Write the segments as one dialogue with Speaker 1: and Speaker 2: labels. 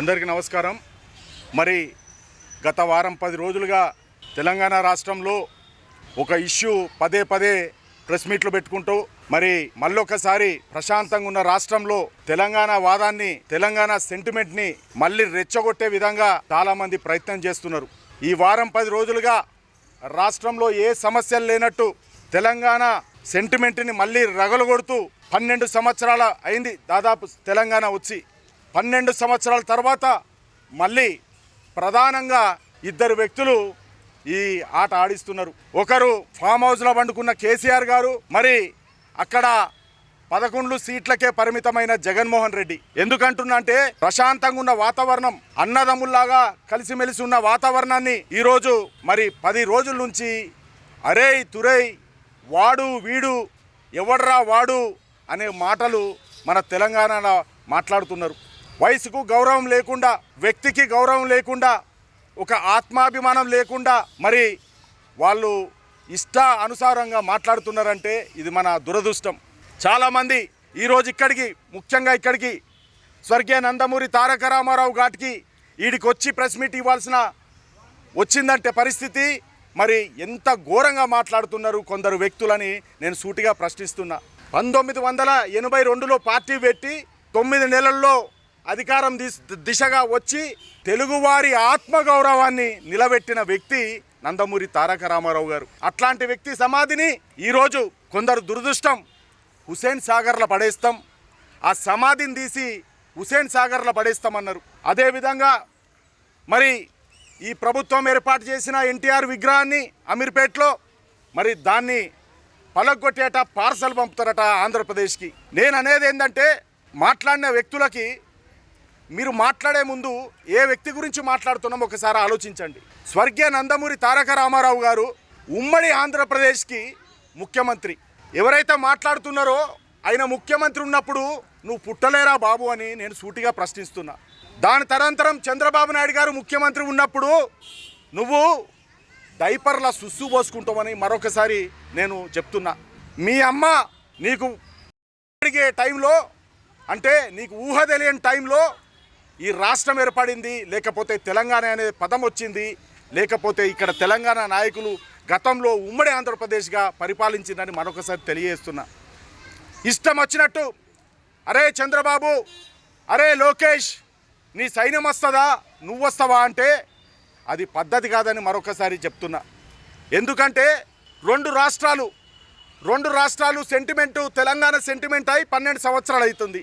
Speaker 1: అందరికీ నమస్కారం. మరి గత వారం 10 రోజులుగా తెలంగాణ రాష్ట్రంలో ఒక ఇష్యూ పదే పదే ప్రెస్ మీట్లు పెట్టుకుంటూ మరి మళ్ళొకసారి ప్రశాంతంగా ఉన్న రాష్ట్రంలో తెలంగాణ వాదాన్ని, తెలంగాణ సెంటిమెంట్ని మళ్ళీ రెచ్చగొట్టే విధంగా చాలామంది ప్రయత్నం చేస్తున్నారు. ఈ వారం 10 రోజులుగా రాష్ట్రంలో ఏ సమస్యలు లేనట్టు తెలంగాణ సెంటిమెంట్ని మళ్ళీ రగలగొడుతూ 12 సంవత్సరాల అయింది దాదాపు తెలంగాణ వచ్చి. 12 సంవత్సరాల తర్వాత మళ్ళీ ప్రధానంగా ఇద్దరు వ్యక్తులు ఈ ఆట ఆడిస్తున్నారు. ఒకరు ఫామ్ హౌస్లో పండుకున్న కేసీఆర్ గారు, మరి అక్కడ 11 సీట్లకే పరిమితమైన జగన్మోహన్ రెడ్డి. ఎందుకంటున్నా అంటే ప్రశాంతంగా ఉన్న వాతావరణం, అన్నదమ్ముల్లాగా కలిసిమెలిసి ఉన్న వాతావరణాన్ని ఈరోజు మరి 10 రోజుల నుంచి అరేయ్ తురేయ్, వాడు వీడు, ఎవడ్రా వాడు అనే మాటలు మన తెలంగాణలో మాట్లాడుతున్నారు. వయసుకు గౌరవం లేకుండా, వ్యక్తికి గౌరవం లేకుండా, ఒక ఆత్మాభిమానం లేకుండా మరి వాళ్ళు ఇష్ట అనుసారంగా మాట్లాడుతున్నారంటే ఇది మన దురదృష్టం. చాలామంది ఈరోజు ముఖ్యంగా ఇక్కడికి స్వర్గీయ నందమూరి తారక రామారావు ఘాట్కి వీడికి వచ్చి ప్రెస్ మీట్ ఇవ్వాల్సిన వచ్చిందంటే పరిస్థితి మరి ఎంత ఘోరంగా మాట్లాడుతున్నారు కొందరు వ్యక్తులని నేను సూటిగా ప్రశ్నిస్తున్నా. 1982లో పార్టీ పెట్టి 9 నెలల్లో అధికారం దిశగా వచ్చి తెలుగువారి ఆత్మగౌరవాన్ని నిలబెట్టిన వ్యక్తి నందమూరి తారక రామారావు గారు. అట్లాంటి వ్యక్తి సమాధిని ఈరోజు కొందరు దురదృష్టం హుస్సేన్ సాగర్లో పడేస్తాం, ఆ సమాధిని తీసి హుస్సేన్ సాగర్లో పడేస్తామన్నారు. అదేవిధంగా మరి ఈ ప్రభుత్వం ఏర్పాటు చేసిన ఎన్టీఆర్ విగ్రహాన్ని అమీర్పేటలో మరి దాన్ని పలగొట్టేట పార్సల్ పంపుతారట ఆంధ్రప్రదేశ్కి. నేను అనేది ఏంటంటే మాట్లాడిన వ్యక్తులకి మీరు మాట్లాడే ముందు ఏ వ్యక్తి గురించి మాట్లాడుతున్నామో ఒకసారి ఆలోచించండి. స్వర్గీయ నందమూరి తారక రామారావు గారు ఉమ్మడి ఆంధ్రప్రదేశ్కి ముఖ్యమంత్రి. ఎవరైతే మాట్లాడుతున్నారో ఆయన ముఖ్యమంత్రి ఉన్నప్పుడు నువ్వు పుట్టలేరా బాబు అని నేను సూటిగా ప్రశ్నిస్తున్నా. దాని తరంతరం చంద్రబాబు నాయుడు గారు ముఖ్యమంత్రి ఉన్నప్పుడు నువ్వు డైపర్ల సుస్సు పోసుకుంటామని మరొకసారి నేను చెప్తున్నా. మీ అమ్మ నీకు అడిగే టైంలో, అంటే నీకు ఊహ తెలియని టైంలో ఈ రాష్ట్రం ఏర్పడింది, లేకపోతే తెలంగాణ అనే పదం వచ్చింది, లేకపోతే ఇక్కడ తెలంగాణ నాయకులు గతంలో ఉమ్మడి ఆంధ్రప్రదేశ్గా పరిపాలించిందని మరొకసారి తెలియజేస్తున్నా. ఇష్టం వచ్చినట్టు అరే చంద్రబాబు, అరే లోకేష్, నీ సైన్యం వస్తుందా, నువ్వు వస్తావా అంటే అది పద్ధతి కాదని మరొకసారి చెప్తున్నా. ఎందుకంటే రెండు రాష్ట్రాలు సెంటిమెంటు, తెలంగాణ సెంటిమెంట్ అయి 12 సంవత్సరాలు అవుతుంది.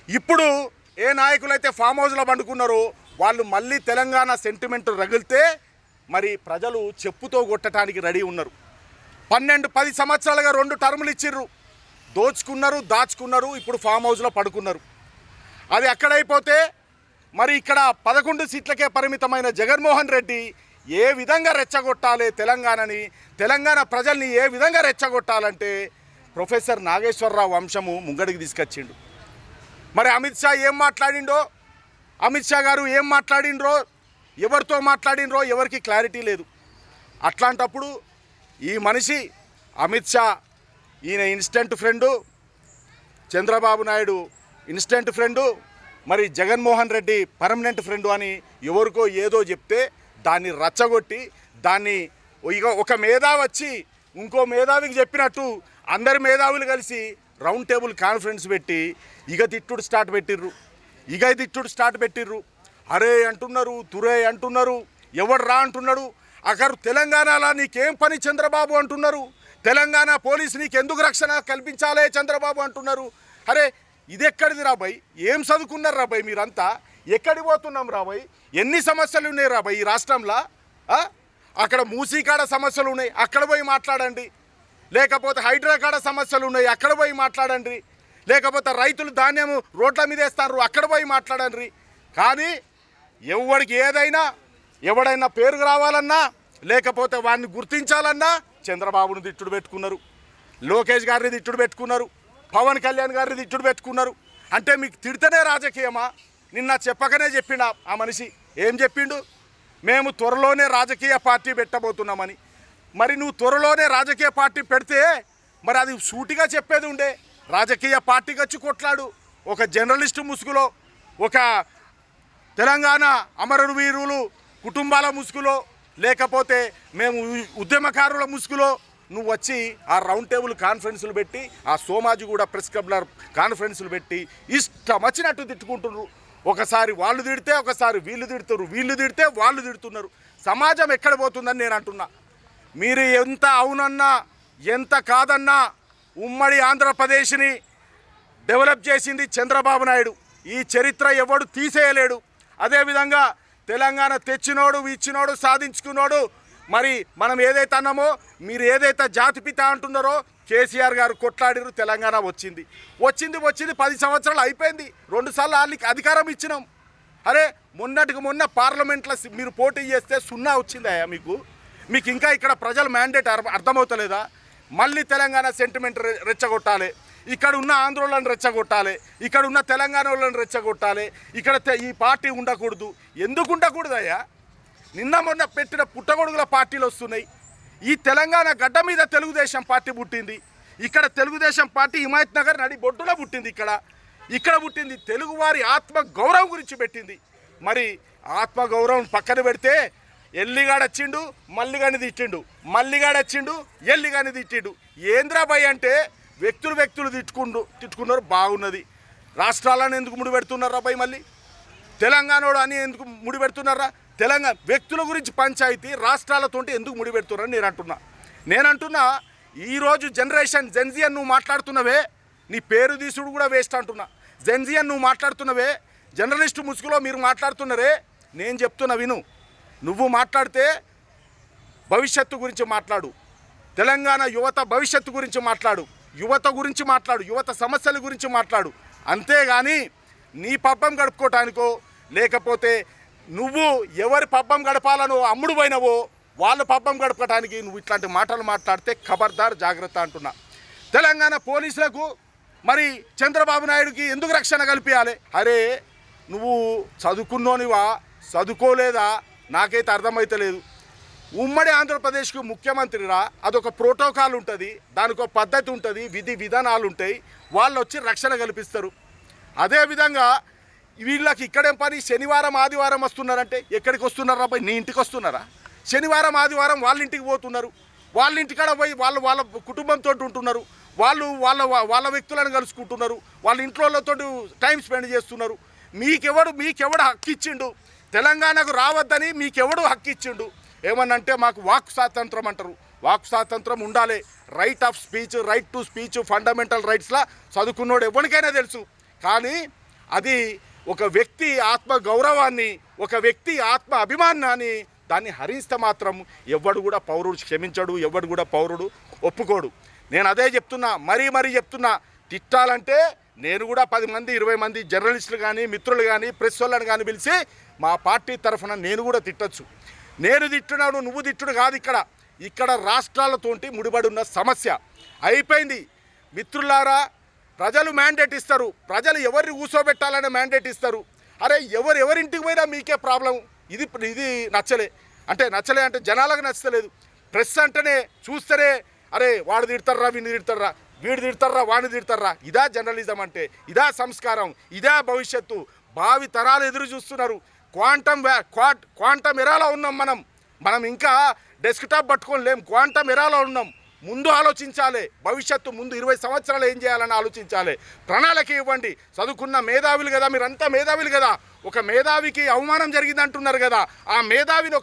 Speaker 1: ఇప్పుడు ఏ నాయకులైతే ఫామ్ హౌస్లో పండుకున్నారో వాళ్ళు మళ్ళీ తెలంగాణ సెంటిమెంట్ రగిలితే మరి ప్రజలు చెప్పుతో కొట్టడానికి రెడీ ఉన్నారు. 10 సంవత్సరాలుగా 2 టర్ములు ఇచ్చిర్రు, దోచుకున్నారు, దాచుకున్నారు, ఇప్పుడు ఫామ్ హౌస్లో పడుకున్నారు. అది అక్కడైపోతే మరి ఇక్కడ 11 సీట్లకే పరిమితమైన జగన్మోహన్ రెడ్డి ఏ విధంగా రెచ్చగొట్టాలి తెలంగాణని, తెలంగాణ ప్రజల్ని ఏ విధంగా రెచ్చగొట్టాలంటే ప్రొఫెసర్ నాగేశ్వరరావు వంశము ముంగడికి తీసుకొచ్చిండు. మరి అమిత్ షా ఏం మాట్లాడిండో, అమిత్ షా గారు ఏం మాట్లాడిండ్రో, ఎవరితో మాట్లాడిండ్రో ఎవరికి క్లారిటీ లేదు. అట్లాంటప్పుడు ఈ మనిషి అమిత్ షా ఈయన instant friend, Chandrababu Naidu instant friend, మరి జగన్మోహన్ రెడ్డి పర్మనెంట్ ఫ్రెండు అని ఎవరికో ఏదో చెప్తే దాన్ని రచ్చగొట్టి దాన్ని ఇక ఒక మేధావి వచ్చి ఇంకో మేధావికి చెప్పినట్టు అందరి మేధావులు కలిసి రౌండ్ టేబుల్ కాన్ఫరెన్స్ పెట్టి ఇక తిట్టుడు స్టార్ట్ పెట్టిర్రు. అరే అంటున్నారు, తురే అంటున్నారు, ఎవడు రా అంటున్నాడు. అక్కడ తెలంగాణలో నీకేం పని చంద్రబాబు అంటున్నారు. తెలంగాణ పోలీసు నీకెందుకు రక్షణ కల్పించాలే చంద్రబాబు అంటున్నారు. అరే ఇది ఎక్కడిది రాబాయ్, ఏం చదువుకున్నారు రాబాయ్ మీరంతా, ఎక్కడికి పోతున్నాం రాబాయ్, ఎన్ని సమస్యలు ఉన్నాయి రాబాయ్ ఈ రాష్ట్రంలో. అక్కడ మూసీకాడ సమస్యలు ఉన్నాయి, అక్కడ పోయి మాట్లాడండి. లేకపోతే హైడ్రా కాడ సమస్యలు ఉన్నాయి, అక్కడ పోయి మాట్లాడండి. లేకపోతే రైతులు ధాన్యం రోడ్ల మీద వేస్తారు, అక్కడ పోయి మాట్లాడండి. కానీ ఎవడికి ఎవడైనా పేరు రావాలన్నా, లేకపోతే వాడిని గుర్తించాలన్నా చంద్రబాబుని తిట్టుడు పెట్టుకున్నారు, లోకేష్ గారిని తిట్టుడు పెట్టుకున్నారు, పవన్ కళ్యాణ్ గారిని తిట్టుడు పెట్టుకున్నారు. అంటే మీకు తిడితేనే రాజకీయమా? నిన్న చెప్పకనే చెప్పిండు ఆ మనిషి. ఏం చెప్పిండు? మేము త్వరలోనే రాజకీయ పార్టీ పెట్టబోతున్నామని. మరి నువ్వు త్వరలోనే రాజకీయ పార్టీ పెడితే మరి అది సూటిగా చెప్పేది ఉండే, రాజకీయ పార్టీకి వచ్చి కొట్లాడు. ఒక జర్నలిస్టు ముసుగులో, ఒక తెలంగాణ అమరవీరులు కుటుంబాల ముసుగులో లేకపోతే మేము ఉద్యమకారుల ముసుగులో నువ్వు వచ్చి ఆ రౌండ్ టేబుల్ కాన్ఫరెన్సులు పెట్టి ఆ సోమాజిగూడ ప్రెస్ క్లబ్ల కాన్ఫరెన్సులు పెట్టి ఇష్టం వచ్చినట్టు తిట్టుకుంటున్నారు. ఒకసారి వాళ్ళు తిడితే ఒకసారి వీళ్ళు తిడుతున్నారు, వీళ్ళు తిడితే వాళ్ళు తిడుతున్నారు. సమాజం ఎక్కడ పోతుందని నేను అంటున్నా. మీరు ఎంత అవునన్నా ఎంత కాదన్నా ఉమ్మడి ఆంధ్రప్రదేశ్ని డెవలప్ చేసింది చంద్రబాబు నాయుడు. ఈ చరిత్ర ఎవడు తీసేయలేడు. అదేవిధంగా తెలంగాణ తెచ్చినోడు ఇచ్చినోడు సాధించుకున్నోడు. మరి మనం ఏదైతే అన్నామో మీరు ఏదైతే జాతిపిత అంటున్నారో కేసీఆర్ గారు కొట్లాడిరు, తెలంగాణ వచ్చింది 10 సంవత్సరాలు అయిపోయింది. 2 సార్లు వాళ్ళకి అధికారం ఇచ్చినాం. అరే మొన్నటికి మొన్న పార్లమెంట్లో మీరు పోటీ చేస్తే 0 వచ్చిందా మీకు ఇంకా ఇక్కడ ప్రజల మ్యాండేట్ అర్థమవుతలేదా? మళ్ళీ తెలంగాణ సెంటిమెంట్ రెచ్చగొట్టాలి, ఇక్కడ ఉన్న ఆంధ్రోళ్ళని రెచ్చగొట్టాలి, ఇక్కడ ఉన్న తెలంగాణ వాళ్ళని రెచ్చగొట్టాలి, ఇక్కడ ఈ పార్టీ ఉండకూడదు. ఎందుకు ఉండకూడదయ్యా? నిన్న మొన్న పెట్టిన పుట్టగొడుగుల పార్టీలు వస్తున్నాయి. ఈ తెలంగాణ గడ్డ మీద తెలుగుదేశం పార్టీ పుట్టింది. ఇక్కడ తెలుగుదేశం పార్టీ హిమాయత్ నగర్ నడి బొడ్డులో పుట్టింది. ఇక్కడ పుట్టింది. తెలుగువారి ఆత్మ గౌరవం గురించి పెట్టింది. మరి ఆత్మ గౌరవం పక్కన పెడితే ఎల్లిగాడొచ్చిండు మల్లిగాని తిట్టిండు, మల్లిగాడొచ్చిండు ఎల్లిగాని తిట్టిండు. ఏంద్రాబాయ్ అంటే వ్యక్తులు తిట్టుకున్నారు బాగున్నది. రాష్ట్రాలను ఎందుకు ముడిపెడుతున్నారా అబ్బాయి? మళ్ళీ తెలంగాణోడు అని ఎందుకు ముడిపెడుతున్నారా? తెలంగాణ వ్యక్తుల గురించి పంచాయతీ రాష్ట్రాలతో ఎందుకు ముడిపెడుతున్నారని నేను అంటున్నా. ఈరోజు జనరేషన్ జెన్జియన్ నువ్వు మాట్లాడుతున్నవే, నీ పేరు తీసుడు కూడా వేస్ట్ అంటున్నా. జెన్జియన్ నువ్వు మాట్లాడుతున్నవే, జర్నలిస్టు ముసుగులో మీరు మాట్లాడుతున్నారే. నేను చెప్తున్నా విను. నువ్వు మాట్లాడితే భవిష్యత్తు గురించి మాట్లాడు, తెలంగాణ యువత భవిష్యత్తు గురించి మాట్లాడు, యువత సమస్యల గురించి మాట్లాడు. అంతేగాని నీ పబ్బం గడుపుకోవటానికో లేకపోతే నువ్వు ఎవరి పబ్బం గడపాలనో అమ్ముడు పోయినవో వాళ్ళ పబ్బం గడపడానికి నువ్వు ఇట్లాంటి మాటలు మాట్లాడితే ఖబర్దార్ జాగ్రత్త అంటున్నా. తెలంగాణ పోలీసులకు మరి చంద్రబాబు నాయుడుకి ఎందుకు రక్షణ కల్పించాలి? అరే నువ్వు చదువుకున్నోనివా చదువుకోలేదా నాకైతే అర్థమైతలేదు. ఉమ్మడి ఆంధ్రప్రదేశ్కు ముఖ్యమంత్రిరా, అదొక ప్రోటోకాల్ ఉంటుంది, దానికి ఒక పద్ధతి ఉంటుంది, విధి విధానాలు ఉంటాయి. వాళ్ళు వచ్చి రక్షణ కల్పిస్తారు. అదేవిధంగా వీళ్ళకి ఇక్కడేం పని? శనివారం ఆదివారం వస్తున్నారంటే ఎక్కడికి వస్తున్నారా పోయి? నీ ఇంటికి వస్తున్నారా? శనివారం ఆదివారం వాళ్ళ ఇంటికి పోతున్నారు, వాళ్ళ ఇంటికాడ పోయి వాళ్ళ కుటుంబంతో ఉంటున్నారు, వాళ్ళ వ్యక్తులను కలుసుకుంటున్నారు, వాళ్ళ ఇంట్లోతో టైం స్పెండ్ చేస్తున్నారు. మీకెవడు హక్కు ఇచ్చిండు? తెలంగాణకు రావద్దని మీకెవడు హక్కు ఇచ్చిండు? ఏమన్నంటే మాకు వాక్ స్వాతంత్రం అంటారు. వాక్ స్వాతంత్రం ఉండాలి. Right of speech, right to speech fundamental రైట్స్లా చదువుకున్నోడు ఎవరికైనా తెలుసు. కానీ అది ఒక వ్యక్తి ఆత్మ గౌరవాన్ని, ఒక వ్యక్తి ఆత్మ అభిమానాన్ని దాన్ని హరిస్తే మాత్రం ఎవడు కూడా పౌరుడు క్షమించడు, ఎవడు కూడా పౌరుడు ఒప్పుకోడు. నేను అదే చెప్తున్నా, మరీ చెప్తున్నా. తిట్టాలంటే నేను కూడా 10 మంది 20 మంది జర్నలిస్టులు కానీ మిత్రులు కానీ ప్రెస్ వాళ్ళని కానీ పిలిచి మా పార్టీ తరఫున నేను కూడా తిట్టచ్చు. నేను తిట్టున్నాను, నువ్వు తిట్టుడు కాదు. ఇక్కడ రాష్ట్రాలతోటి ముడిపడి ఉన్న సమస్య అయిపోయింది. మిత్రులారా, ప్రజలు మ్యాండేట్ ఇస్తారు. ప్రజలు ఎవరిని కూర్చోబెట్టాలనే మ్యాండేట్ ఇస్తారు. అరే ఎవరింటికి పోయినా మీకే ప్రాబ్లం. ఇది నచ్చలే అంటే జనాలకు నచ్చలేదు. ప్రెస్ అంటేనే చూస్తేనే అరే వాడు తిడతారా, వీడిని తిడతారా, వీడు తిడతారా, వాడిని తిడతారా. ఇదా జర్నలిజం అంటే, ఇదా సంస్కారం, ఇదా భవిష్యత్తు. భావి తరాలు ఎదురు చూస్తున్నారు. క్వాంటమ్ ఎరాలో ఉన్నాం మనం ఇంకా డెస్క్టాప్ పట్టుకొని లేం. క్వాంటమ్ ఎరాలో ఉన్నాం. ముందు ఆలోచించాలి. భవిష్యత్తు ముందు 20 సంవత్సరాలు ఏం చేయాలని ఆలోచించాలి. ప్రణాళిక ఇవ్వండి. చదువుకున్న మేధావులు కదా, మీరంతా మేధావులు కదా. ఒక మేధావికి అవమానం జరిగింది అంటున్నారు కదా, ఆ మేధావిని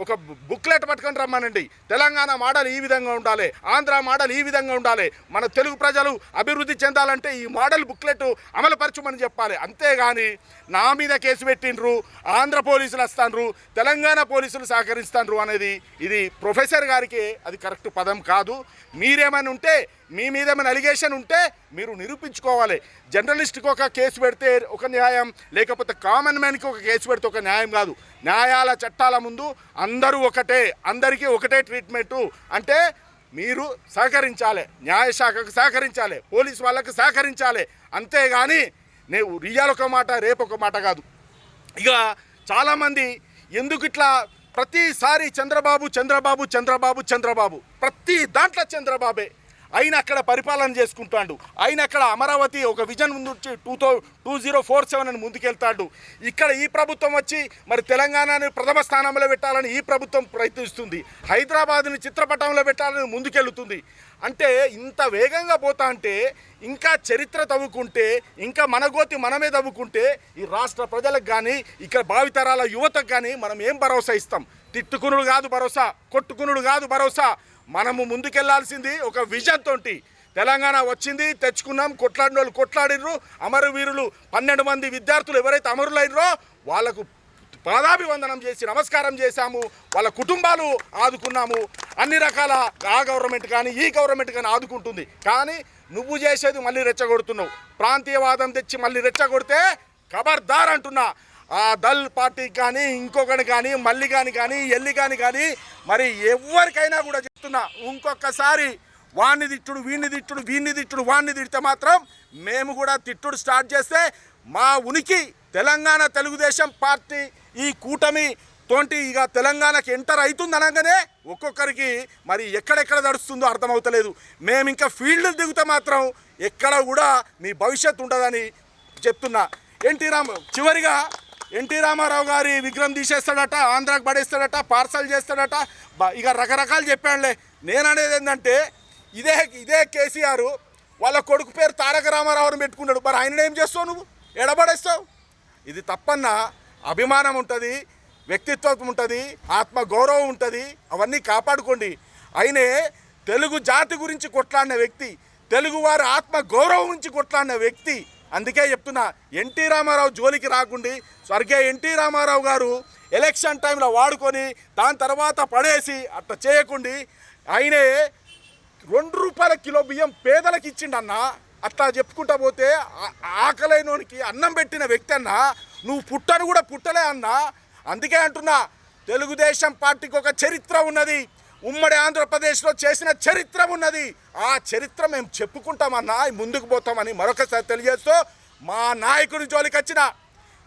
Speaker 1: ఒక బుక్లెట్ పట్టుకొని రమ్మనండి. తెలంగాణ మోడల్ ఈ విధంగా ఉండాలి, ఆంధ్ర మోడల్ ఈ విధంగా ఉండాలి, మన తెలుగు ప్రజలు అభివృద్ధి చెందాలంటే ఈ మోడల్ బుక్లెట్ అమలుపరచమని చెప్పాలి. అంతేగాని నా మీద కేసు పెట్టిండ్రు, ఆంధ్ర పోలీసులు వస్తాండ్రు, తెలంగాణ పోలీసులు సహకరిస్తాండ్రు అనేది ఇది ప్రొఫెసర్ గారికి అది కరెక్ట్ పదం కాదు. మీరేమైనా ఉంటే, మీ మీద ఏమైనా అలిగేషన్ ఉంటే మీరు నిరూపించుకోవాలి. జర్నలిస్ట్కి ఒక కేసు పెడితే ఒక న్యాయం, లేకపోతే కామన్ మ్యాన్కి ఒక కేసు పెడితే ఒక న్యాయం కాదు. న్యాయాల చట్టాల ముందు అందరూ ఒకటే, అందరికీ ఒకటే ట్రీట్మెంటు. అంటే మీరు సహకరించాలి, న్యాయశాఖకు సహకరించాలి, పోలీసు వాళ్ళకు సహకరించాలి. అంతేగాని నేను రియాల్ ఒక మాట రేపు ఒక మాట కాదు. ఇక చాలామంది ఎందుకు ఇట్లా ప్రతిసారి చంద్రబాబు ప్రతి దాంట్లో చంద్రబాబే. ఆయన అక్కడ పరిపాలన చేసుకుంటాడు, ఆయన అక్కడ అమరావతి ఒక విజన్ ముందు 2047 అని ముందుకెళ్తాడు. ఇక్కడ ఈ ప్రభుత్వం వచ్చి మరి తెలంగాణని ప్రథమ స్థానంలో పెట్టాలని ఈ ప్రభుత్వం ప్రయత్నిస్తుంది, హైదరాబాద్ని చిత్రపటంలో పెట్టాలని ముందుకెళ్తుంది. అంటే ఇంత వేగంగా పోతా అంటే ఇంకా చరిత్ర తవ్వుకుంటే, ఇంకా మన గోతి మనమే తవ్వుకుంటే ఈ రాష్ట్ర ప్రజలకు కానీ ఇక్కడ భావితరాల యువతకు కానీ మనం ఏం భరోసా ఇస్తాం? తిట్టుకునుడు కాదు భరోసా, కొట్టుకునుడు కాదు భరోసా. మనము ముందుకెళ్లాల్సింది ఒక విజన్ తోటి. తెలంగాణ వచ్చింది, తెచ్చుకున్నాం, కొట్లాడిన వాళ్ళు కొట్లాడిర్రు, అమరవీరులు 12 మంది విద్యార్థులు ఎవరైతే అమరులైనరో వాళ్ళకు పాదాభివందనం చేసి నమస్కారం చేశాము, వాళ్ళ కుటుంబాలు ఆదుకున్నాము. అన్ని రకాల ఆ గవర్నమెంట్ కానీ ఈ గవర్నమెంట్ కానీ ఆదుకుంటుంది. కానీ నువ్వు చేసేది మళ్ళీ రెచ్చగొడుతున్నావు, ప్రాంతీయవాదం తెచ్చి మళ్ళీ రెచ్చగొడితే ఖబర్దార్ అంటున్నా. ఆ దల్ పార్టీకి కానీ ఇంకొకటి కానీ మల్లిగాని కానీ ఎల్లిగాని కానీ మరి ఎవరికైనా కూడా చెప్తున్నా, ఇంకొకసారి వాణ్ణి తిట్టుడు వీణ్ణి తిట్టుడు వీణ్ణి తిట్టుడు వాణ్ణి తిడితే మాత్రం మేము కూడా తిట్టుడు స్టార్ట్ చేస్తే మా ఉనికి తెలంగాణ తెలుగుదేశం పార్టీ ఈ కూటమి తోటి ఇక తెలంగాణకి ఎంటర్ అవుతుంది అనగానే ఒక్కొక్కరికి మరి ఎక్కడెక్కడ నడుస్తుందో అర్థమవుతలేదు. మేము ఇంకా ఫీల్డ్ దిగుతే మాత్రం ఎక్కడ కూడా మీ భవిష్యత్తు ఉండదని చెప్తున్నా. చివరిగా ఎన్టీ రామారావు గారి విగ్రహం తీసేస్తాడట, ఆంధ్రాకి పడేస్తాడట, పార్సల్ చేస్తాడట, ఇక రకరకాలు చెప్పాడులే. నేను అనేది ఏంటంటే ఇదే కేసీఆర్ వాళ్ళ కొడుకు పేరు తారక రామారావుని పెట్టుకున్నాడు. మరి ఆయన ఏం చేస్తావు? నువ్వు ఎడబడేస్తావు. ఇది తప్పన్నా. అభిమానం ఉంటుంది, వ్యక్తిత్వం ఉంటుంది, ఆత్మగౌరవం ఉంటుంది, అవన్నీ కాపాడుకోండి. ఆయనే తెలుగు జాతి గురించి కొట్లాడిన వ్యక్తి, తెలుగువారి ఆత్మగౌరవం గురించి కొట్లాడిన వ్యక్తి. అందుకే చెప్తున్నా, ఎన్టీ రామారావు జోలికి రాకుండి. స్వర్గీయ ఎన్టీ రామారావు గారు ఎలక్షన్ టైంలో వాడుకొని దాని తర్వాత పడేసి అట్లా చేయకుండి. ఆయనే 2 రూపాయల కిలో బియ్యం పేదలకు ఇచ్చిండన్న. అట్లా చెప్పుకుంటా పోతే ఆకలైనోనికి అన్నం పెట్టిన వ్యక్తి అన్న. నువ్వు పుట్టను కూడా పుట్టలే అన్న. అందుకే అంటున్నా, తెలుగుదేశం పార్టీకి ఒక చరిత్ర ఉన్నది, ఉమ్మడి ఆంధ్రప్రదేశ్లో చేసిన చరిత్ర ఉన్నది. ఆ చరిత్ర మేము చెప్పుకుంటామన్నా, ముందుకు పోతామని మరొకసారి తెలియజేస్తూ, మా నాయకుడి జోలికి వచ్చిన,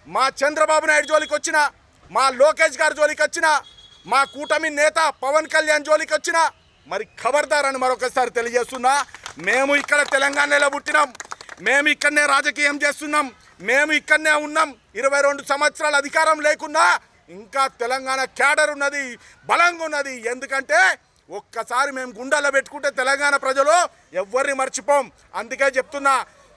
Speaker 1: మా చంద్రబాబు నాయుడు జోలికి వచ్చిన, మా లోకేష్ గారి జోలికి వచ్చిన, మా కూటమి నేత పవన్ కళ్యాణ్ జోలికి వచ్చిన మరి ఖబర్దార్ అని మరొకసారి తెలియజేస్తున్నా. మేము ఇక్కడ తెలంగాణలో పుట్టినాం, మేము ఇక్కడనే రాజకీయం చేస్తున్నాం, మేము ఇక్కడనే ఉన్నాం. 22 సంవత్సరాల అధికారం లేకున్నా ఇంకా తెలంగాణ క్యాడర్ ఉన్నది, బలంగా ఉన్నది. ఎందుకంటే ఒక్కసారి మేము గుండెల్లో పెట్టుకుంటే తెలంగాణ ప్రజలు ఎవరిని మర్చిపోం. అందుకే చెప్తున్నా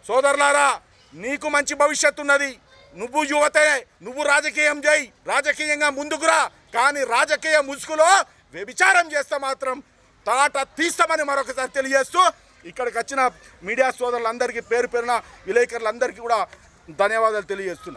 Speaker 1: సోదరులారా, నీకు మంచి భవిష్యత్తు ఉన్నది. నువ్వు యువతే, నువ్వు రాజకీయం చేయి, రాజకీయంగా ముందుకురా. కానీ రాజకీయ ముసుగులో వ్యభిచారం చేస్తే మాత్రం తాట తీస్తామని మరొకసారి తెలియజేస్తూ, ఇక్కడికి వచ్చిన మీడియా సోదరులందరికీ పేరు పేరున విలేకరులందరికీ కూడా ధన్యవాదాలు తెలియజేస్తున్నా.